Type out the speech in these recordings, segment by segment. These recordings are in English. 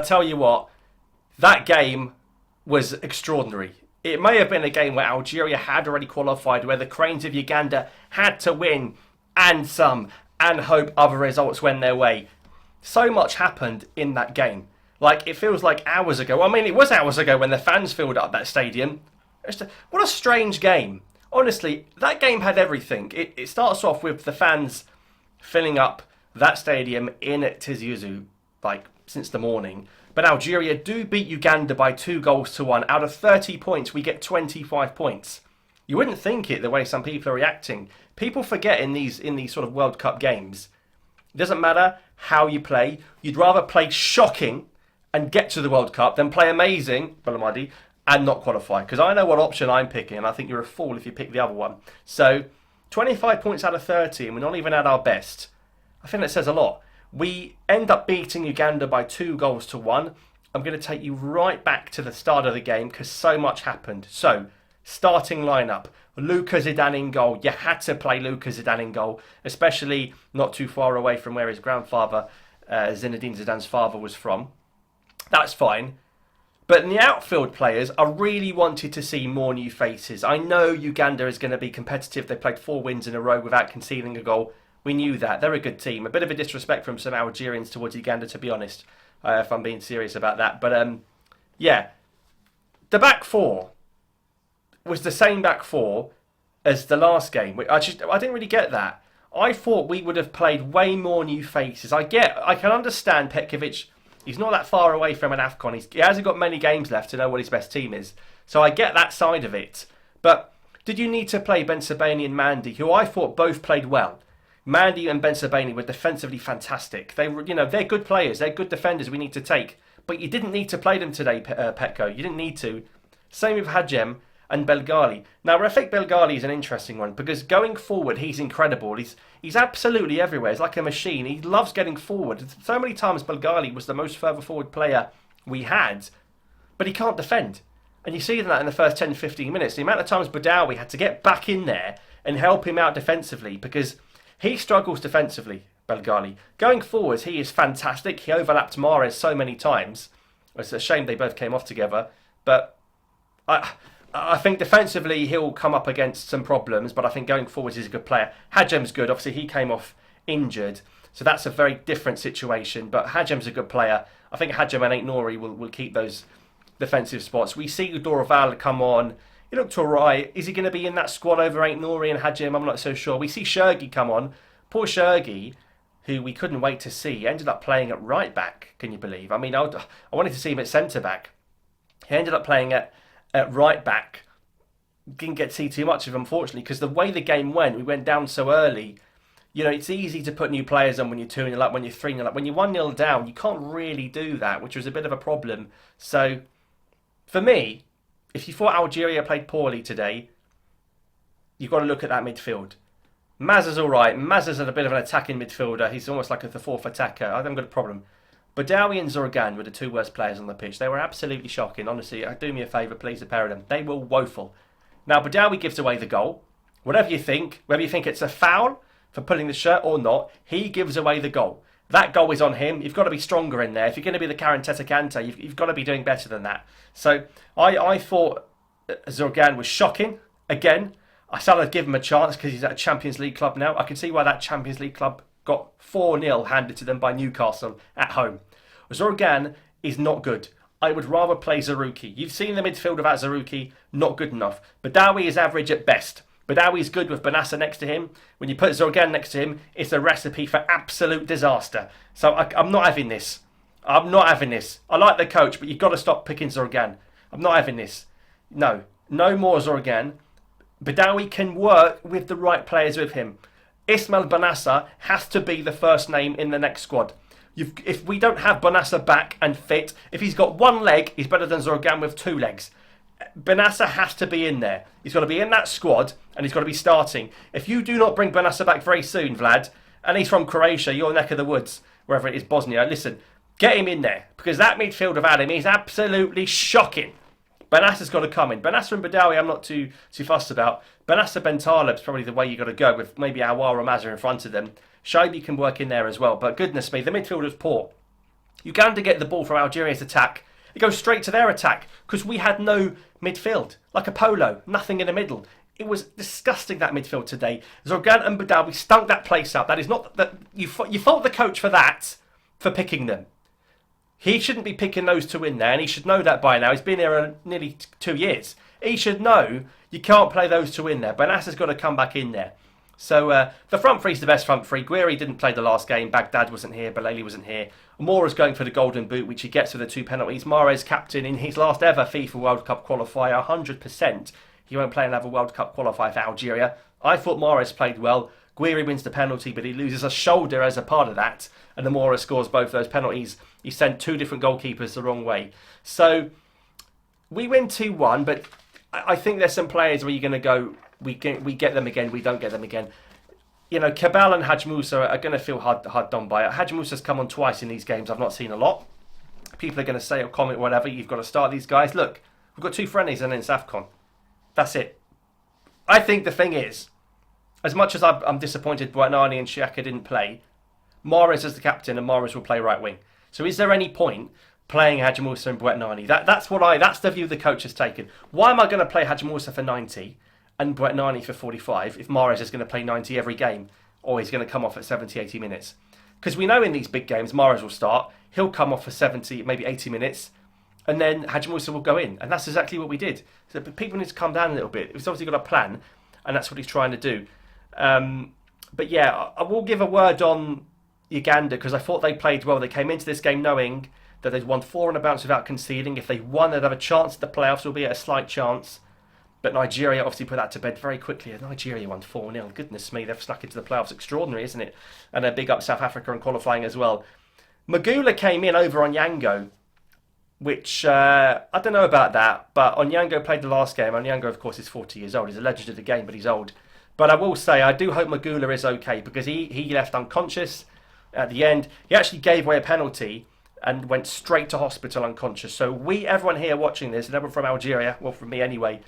I tell you what, that game was extraordinary. It may have been a game where Algeria had already qualified, where the Cranes of Uganda had to win and some, and hope other results went their way. So much happened in that game. Like, it feels like hours ago. I mean, it was hours ago when the fans filled up that stadium. What a strange game. Honestly, that game had everything. It starts off with the fans filling up that stadium in Tizi Ouzou, like, since the morning. But Algeria do beat Uganda by 2-1. Out of 30 points, we get 25 points. You wouldn't think it the way some people are reacting. People forget in these sort of World Cup games, it doesn't matter how you play. You'd rather play shocking and get to the World Cup than play amazing, Balamadi, and not qualify. Because I know what option I'm picking, and I think you're a fool if you pick the other one. So, 25 points out of 30, and we're not even at our best. I think that says a lot. We end up beating Uganda by 2-1. I'm going to take you right back to the start of the game because so much happened. So, starting lineup. Luka Zidane in goal. You had to play Luka Zidane in goal, especially not too far away from where his grandfather, Zinedine Zidane's father, was from. That's fine. But in the outfield players, I really wanted to see more new faces. I know Uganda is going to be competitive. They played 4 wins in a row without conceding a goal. We knew that. They're a good team. A bit of a disrespect from some Algerians towards Uganda, to be honest, if I'm being serious about that. But, yeah. The back four was the same back four as the last game. I didn't really get that. I thought we would have played way more new faces. I can understand Petkovic. He's not that far away from an AFCON. He hasn't got many games left to know what his best team is. So I get that side of it. But did you need to play Ben Sebaini and Mandy, who I thought both played well? Mandy and Ben Sebaini were defensively fantastic. They're good players. They're good defenders we need to take. But you didn't need to play them today, Petko. You didn't need to. Same with Hadjem and Belgali. Now, Rafik Belgali is an interesting one because going forward, he's incredible. He's absolutely everywhere. He's like a machine. He loves getting forward. So many times Belgali was the most further forward player we had, but he can't defend. And you see that in the first 10, 15 minutes. The amount of times Badawi had to get back in there and help him out defensively because he struggles defensively, Belgali. Going forwards, he is fantastic. He overlapped Mahrez so many times. It's a shame they both came off together. But I think defensively he'll come up against some problems, but I think going forwards he's a good player. Hadjem's good. Obviously he came off injured, so that's a very different situation. But Hadjem's a good player. I think Hadjem and Ait-Nouri will keep those defensive spots. We see Doroval come on. He looked alright. Is he going to be in that squad over Ait-Nouri and Hadjem? I'm not so sure. We see Shergi come on. Poor Shergi, who we couldn't wait to see, ended up playing at right back. Can you believe? I mean, I wanted to see him at centre back. He ended up playing at right back. Didn't get to see too much of him, unfortunately, because the way the game went, we went down so early. You know, it's easy to put new players on when you're 2-0 up, when you're 3-0 up. When you're 1-0 down, you can't really do that, which was a bit of a problem. So, for me, if you thought Algeria played poorly today, you've got to look at that midfield. Mazza's alright. Mazza's a bit of an attacking midfielder. He's almost like the fourth attacker. I haven't got a problem. Badawi and Zorgan were the two worst players on the pitch. They were absolutely shocking. Honestly, do me a favour, please, a pair of them. They were woeful. Now, Badawi gives away the goal. Whatever you think, whether you think it's a foul for pulling the shirt or not, he gives away the goal. That goal is on him. You've got to be stronger in there. If you're going to be the Karen Tetakanta, you've got to be doing better than that. So, I thought Zorgan was shocking. Again, I started to give him a chance because he's at a Champions League club now. I can see why that Champions League club got 4-0 handed to them by Newcastle at home. Zorgan is not good. I would rather play Zarouki. You've seen the midfield without Zarouki, not good enough. Badawi is average at best. Badawi is good with Benassa next to him. When you put Zorgan next to him, it's a recipe for absolute disaster. So I'm not having this. I'm not having this. I like the coach, but you've got to stop picking Zorgan. I'm not having this. No more Zorgan. Badawi can work with the right players with him. Ismail Benassa has to be the first name in the next squad. If we don't have Benassa back and fit, if he's got one leg, he's better than Zorgan with 2 legs. Benassa has to be in there. He's got to be in that squad and he's got to be starting. If you do not bring Benassa back very soon, Vlad, and he's from Croatia, your neck of the woods, wherever it is, Bosnia, listen, get him in there because that midfield of Adam is absolutely shocking. Benassa's got to come in. Benassa and Badawi I'm not too fussed about. Benassa Ben Taleb's probably the way you got to go with maybe Aouar or Mazza in front of them. Shaibi can work in there as well. But goodness me, the midfield was poor. Uganda get the ball from Algeria's attack. It goes straight to their attack because we had no midfield, like a polo, nothing in the middle. It was disgusting, that midfield today. Zorgan and Badawi stunk that place up. That is not that you fault the coach for that, for picking them. He shouldn't be picking those two in there, and he should know that by now. He's been here nearly 2 years. He should know you can't play those two in there. Banassa's got to come back in there. So the front three's the best front three. Guiri didn't play the last game. Baghdad wasn't here. Balali wasn't here. Amoura's going for the golden boot, which he gets with the 2 penalties. Mahrez captain in his last ever FIFA World Cup qualifier, 100%. He won't play another World Cup qualifier for Algeria. I thought Mahrez played well. Guiri wins the penalty, but he loses a shoulder as a part of that. And Amoura scores both those penalties. He sent 2 different goalkeepers the wrong way. So we win 2-1, but I think there's some players where you're going to go, we get them again, we don't get them again. You know, Cabal and Haj Musa are going to feel hard done by it. Haj Musa's come on twice in these games. I've not seen a lot. People are going to say or comment whatever. You've got to start these guys. Look, we've got 2 friendlies and then it's AFCON. That's it. I think the thing is, as much as I'm disappointed Bouatnani and Xhaka didn't play, Mahrez is the captain and Mahrez will play right wing. So is there any point playing Haj Musa and Bouatnani? That's the view the coach has taken. Why am I going to play Haj Musa for 90 and Bouatnani for 45 if Mahrez is going to play 90 every game, or he's going to come off at 70, 80 minutes? Because we know in these big games Mahrez will start, he'll come off for 70, maybe 80 minutes, and then Haj Musa will go in. And that's exactly what we did. So people need to calm down a little bit. He's obviously got a plan, and that's what he's trying to do. But yeah, I will give a word on Uganda because I thought they played well. They came into this game knowing that they'd won 4 on a bounce without conceding. If they won, they'd have a chance at the playoffs, albeit a slight chance. But Nigeria obviously put that to bed very quickly. Nigeria won 4-0. Goodness me, they've snuck into the playoffs. Extraordinary, isn't it? And a big up South Africa in qualifying as well. Magula came in over Onyango, which I don't know about that. But Onyango played the last game. Onyango, of course, is 40 years old. He's a legend of the game, but he's old. But I will say, I do hope Magula is okay because he left unconscious at the end. He actually gave away a penalty and went straight to hospital unconscious. So everyone here watching this, and everyone from Algeria, well, from me anyway,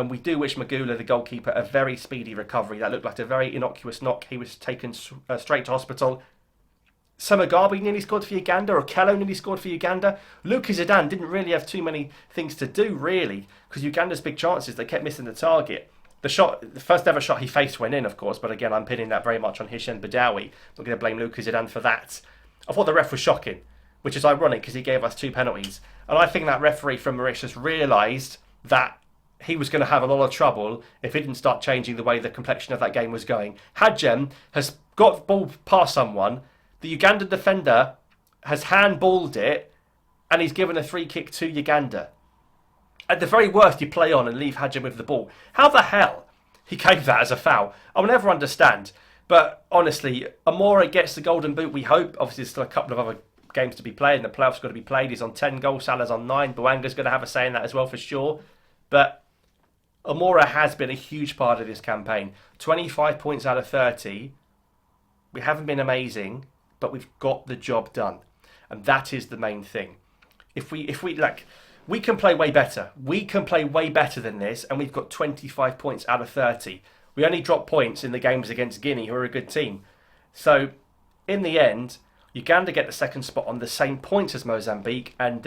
we do wish Magula, the goalkeeper, a very speedy recovery. That looked like a very innocuous knock. He was taken straight to hospital. Samagabi nearly scored for Uganda, or Kello nearly scored for Uganda. Lucas Zidane didn't really have too many things to do, really, because Uganda's big chances, they kept missing the target. The first ever shot he faced went in, of course, but again, I'm pinning that very much on Hichem Badawi. I'm not going to blame Lucas Zidane for that. I thought the ref was shocking, which is ironic because he gave us 2 penalties. And I think that referee from Mauritius realised that he was going to have a lot of trouble if he didn't start changing the way the complexion of that game was going. Hajjem has got the ball past someone, the Ugandan defender has handballed it, and he's given a free kick to Uganda. At the very worst, you play on and leave Hajjem with the ball. How the hell he gave that as a foul? I'll never understand. But honestly, Amoura gets the golden boot, we hope. Obviously, there's still a couple of other games to be played, and the playoffs got to be played. He's on 10 goals, Salah's on 9. Bouanga's going to have a say in that as well, for sure. But Amoura has been a huge part of this campaign. 25 points out of 30. We haven't been amazing, but we've got the job done. And that is the main thing. If we we can play way better. We can play way better than this, and we've got 25 points out of 30. We only dropped points in the games against Guinea, who are a good team. So, in the end, Uganda get the second spot on the same points as Mozambique, and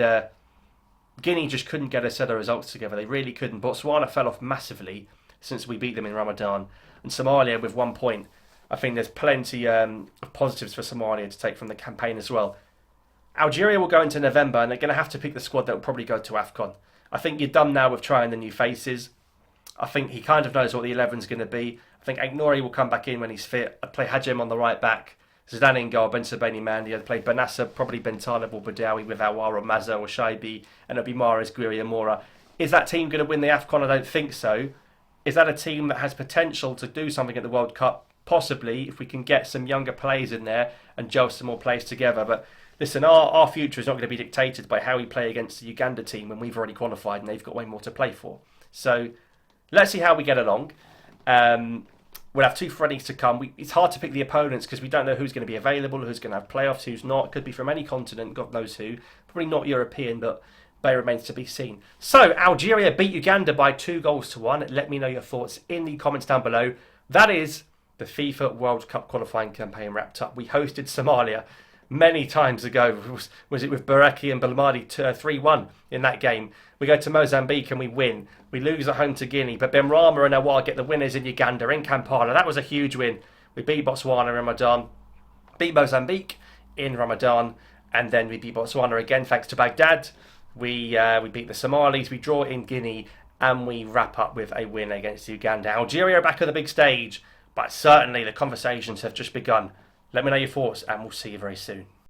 Guinea just couldn't get a set of results together. They really couldn't. Botswana fell off massively since we beat them in Ramadan. And Somalia with 1 point. I think there's plenty of positives for Somalia to take from the campaign as well. Algeria will go into November, and they're going to have to pick the squad that will probably go to AFCON. I think you're done now with trying the new faces. I think he kind of knows what the 11's going to be. I think Ait-Nouri will come back in when he's fit. I'd play Hajjem on the right back. Zidane in goal, Ben Sebaini Mandi. I'd play Banassa, probably Ben Talib or Badawi with Awar or Mazza or Shaibi, and it'll be Mahrez, Guiri, Amoura. Is that team going to win the AFCON? I don't think so. Is that a team that has potential to do something at the World Cup? Possibly, if we can get some younger players in there and gel some more players together. But listen, our future is not going to be dictated by how we play against the Uganda team when we've already qualified and they've got way more to play for. So let's see how we get along. We'll have 2 friendlies to come. It's hard to pick the opponents because we don't know who's going to be available, who's going to have playoffs, who's not. It could be from any continent, God knows who. Probably not European, but they remains to be seen. So Algeria beat Uganda by 2-1. Let me know your thoughts in the comments down below. That is the FIFA World Cup qualifying campaign wrapped up. We hosted Somalia. many times ago. Was it with Bareki and Belmadi 3-1 in that game? We go to Mozambique and we win. We lose at home to Guinea, but Benrahma and Awar get the winners in Uganda, in Kampala. That was a huge win. We beat Botswana in Ramadan, beat Mozambique in Ramadan, and then we beat Botswana again thanks to Baghdad. We beat the Somalis, we draw in Guinea, and we wrap up with a win against Uganda. Algeria are back on the big stage, but certainly the conversations have just begun. Let me know your thoughts, and we'll see you very soon.